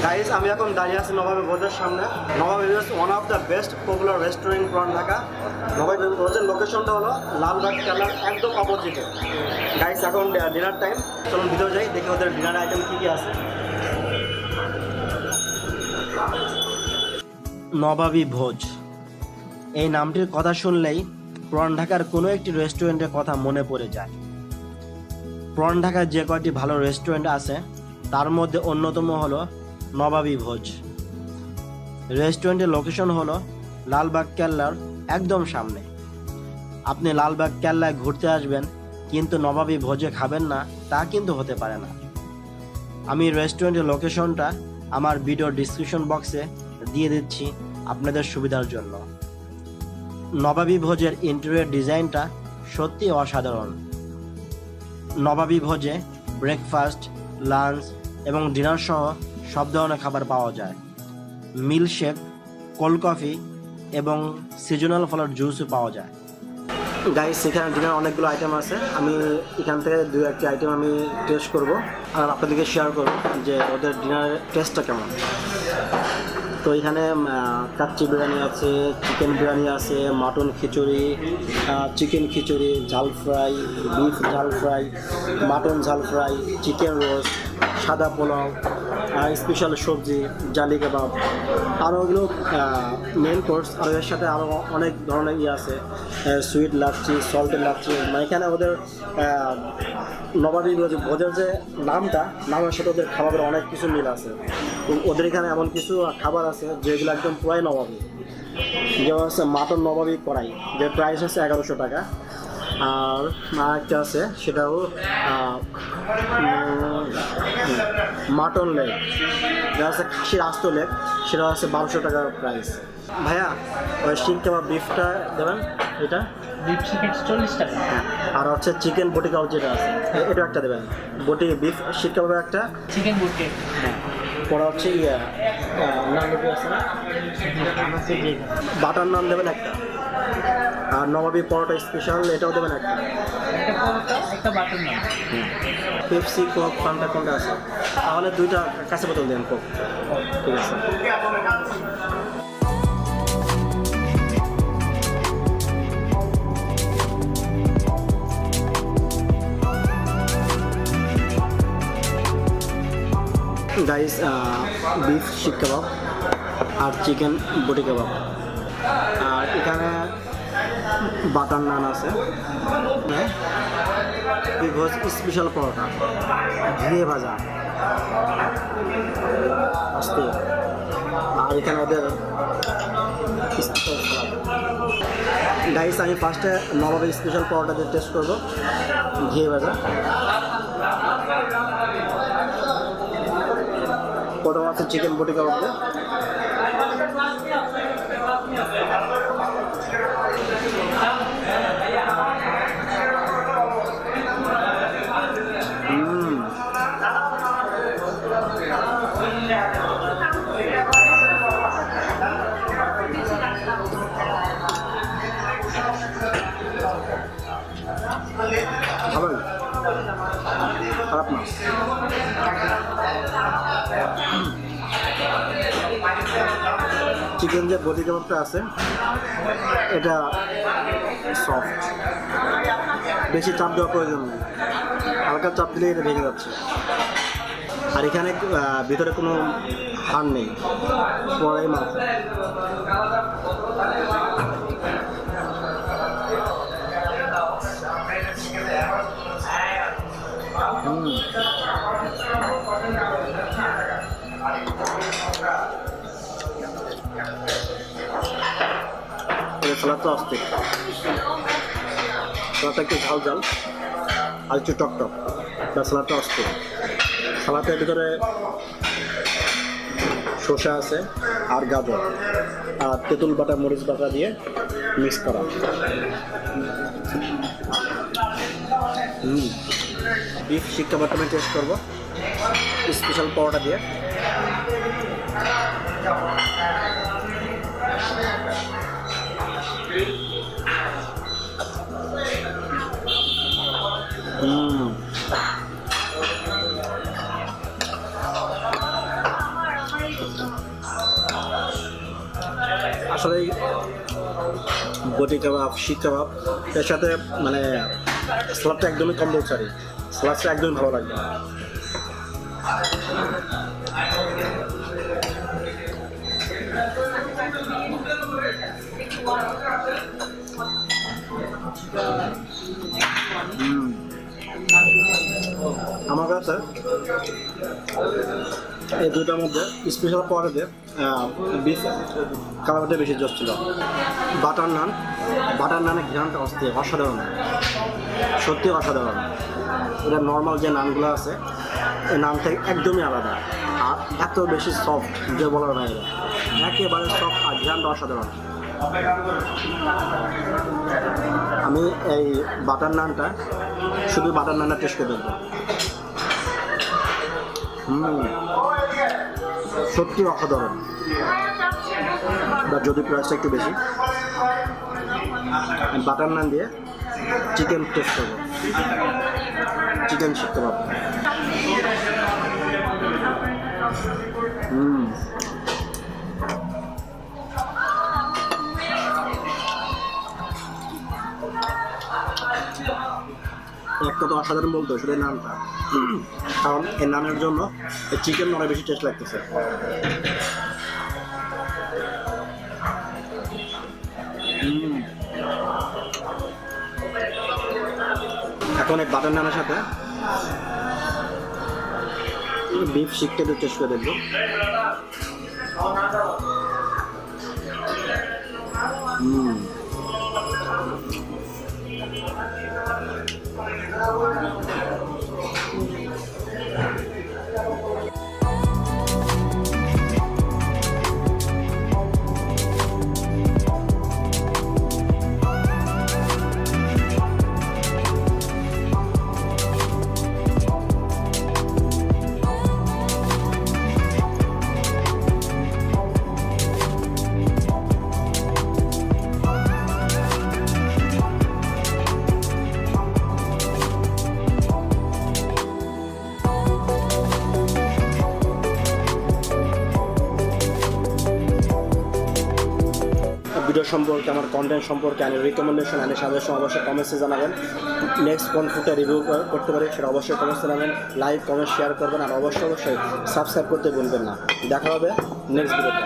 Guys আমি এখন দাঁড়িয়ে আছি নবাবী ভোজের সামনে। Nawabi Bhoj one of the best popular restaurant from Dhaka. Nawabi ভোজের লোকেশনটা হলো লালবাগ কেল্লার একদম অপোজিটে। গাইস এখন ডিনার টাইম, চলুন ভিতরে যাই, দেখি ওদের ডিনার আইটেম কী কী আছে। নবাবী ভোজ এই নামটির কথা শুনলেই পুরান ঢাকার কোনো একটি রেস্টুরেন্টের কথা মনে পড়ে যায়। পুরান ঢাকায় যে কয়টি ভালো রেস্টুরেন্ট আছে তার মধ্যে অন্যতম হলো নবাবী ভোজ। রেস্টুরেন্টের লোকেশন হলো লালবাগ কেল্লার একদম সামনে। আপনি লালবাগ কেল্লায় ঘুরতে আসবেন কিন্তু নবাবী ভোজে খাবেন না তা কিন্তু হতে পারে না। আমি রেস্টুরেন্টের লোকেশনটা আমার ভিডিও ডিসক্রিপশন বক্সে দিয়ে দিচ্ছি আপনাদের সুবিধার জন্য। নবাবী ভোজের ইন্টেরিয়র ডিজাইনটা সত্যি অসাধারণ। নবাবী ভোজে ব্রেকফাস্ট, লাঞ্চ এবং ডিনার সহ সব ধরনের খাবার পাওয়া যায়। মিল্কশেক, কোল্ড কফি এবং সিজনাল ফলের জুসও পাওয়া যায়। গাইস এখানে ডিনার অনেকগুলো আইটেম আছে, আমি এখান থেকে দু একটি আইটেম আমি টেস্ট করব আর আপনাদেরকে শেয়ার করব যে ওদের ডিনারের টেস্টটা কেমন। তো এখানে কাচ্চি বিরিয়ানি আছে, চিকেন বিরিয়ানি আছে, মাটন খিচুড়ি, চিকেন খিচুড়ি, ঝাল ফ্রাই, বিফ ঝাল ফ্রাই, মাটন ঝাল ফ্রাই, চিকেন রোস্ট, সাদা পোলাও, স্পেশাল সবজি, জালি কাবাব, আরও ওগুলো মেন কোর্স। আর এর সাথে আরও অনেক ধরনের আছে, সুইট লাচ্ছি, সল্টেড লাচ্ছি। মানে এখানে ওদের নবাবী ভোজের যে নামের সাথে ওদের খাবারের অনেক কিছু মিল আছে। ওদের এখানে এমন কিছু খাবার আছে যেগুলো একদম পুরাই নবাবী। যেমন হচ্ছে মাটন নবাবী কড়াই, যে প্রাইস হচ্ছে 1100 টাকা। আর একটা আছে সেটাও মাটন লেগ, যেটা হচ্ছে খাসির আস্ত লেগ, সেটা হচ্ছে 1200 টাকা প্রাইস। ভাইয়া ওই শিক কাবাব বিফটা দেবেন, এটা বিফ চিকেন 40 টাকা। আর হচ্ছে চিকেন বটি কাবাব যেটা আছে এটা একটা দেবেন। বটি বিফ শিক কাবাবের একটা, চিকেন বুটকে। হ্যাঁ, পরে হচ্ছে নান রুটি আছে না, বাটার নান দেবেন একটা। আর নবাবী পরোটা স্পেশাল এটাও দেবেন একটা। একটা পরোটা, একটা বাটার নান। পেপসি, কোক, ফান্টা কোনটা আছে? তাহলে দুইটা কাঁচা বোতল দেন কোক। ঠিক আছে। গাইস বিফ শিক কাবাব আর চিকেন বটি কাবাব, আর এখানে বাটার নান আছে, ভোজ স্পেশাল পরোটা ঘিয়ে ভাজা আসতে, আর এখানে ওদের গাইস আমি ফার্স্টে নবাবের স্পেশাল পরোটা দিয়ে টেস্ট করবো, ঘিয়ে ভাজা। প্রথম আছে চিকেন বটি কাবাব দিয়ে। ভালো, খারাপ না। চিকেন যে বটি কাবাবটা আছে এটা সফট, বেশি চাপ দেওয়ার প্রয়োজন নেই, হালকা চাপ দিলে এটা ভেঙে যাচ্ছে। আর এখানে ভিতরে কোনো হাড় নেই, পরে মাছ। সালাদটা অস্থির, সালাদটা একটু ঝাল ঝাল আর একটু টক টক, সালাদটা অস্থির। সালাদের ভিতরে শসা আছে আর গাজর আর তেঁতুল বাটা, মরিচ বাটা দিয়ে মিক্স করা। বিফ শিক কাবাবটা আমি টেস্ট করবো স্পেশাল পরোটা দিয়ে। আসলেই বটি কাবাব, শিক কাবাব এর সাথে মানে স্যালাডটা একদমই কম্পালসারি, স্যালাডটা একদমই ভালো লাগবে। আমার কাছে এই দুইটার মধ্যে স্পেশাল পরেতে বিফ কাবাবটা বেশি জোর ছিল। বাটার নানের ঘ্রাণটা অসাধারণ, সত্যি অসাধারণ। এটা নর্মাল যে নানগুলো আছে এই নান থেকে একদমই আলাদা, আর এত বেশি সফট যে বলার বাইরে, একেবারে সফট আর ঘ্রাণটা অসাধারণ। আমি এই বাটার নানটা শুধু বাটার নানটা টেস্ট করে দেখবো। সত্যি অসাধারণ, বা যদি প্রাইসটা একটু বেশি। বাটার নান দিয়ে চিকেন টেস্ট করবো, চিকেন শিখতে পারবো। একটা তো অসাধারণ বলতো শুধু নানটা, কারণ এই নানের জন্য চিকেন অনেক বেশি টেস্ট লাগতেছে। এখন এই বাটার নানের সাথে বিফ শিকটা একটু টেস্ট করে দেখবো। ভিডিও সম্পর্কে, আমার কন্টেন্ট সম্পর্কে আমি রিকমেন্ডেশন, আমি সাজেশন অবশ্যই কমেন্টসে জানাবেন। নেক্সট কোন ফুডটা রিভিউ করতে পারি সেটা অবশ্যই কমেন্টসে জানাবেন। লাইক, কমেন্ট, শেয়ার করবেন, আর অবশ্যই সাবস্ক্রাইব করতে ভুলবেন না। দেখা হবে নেক্সট ভিডিওতে।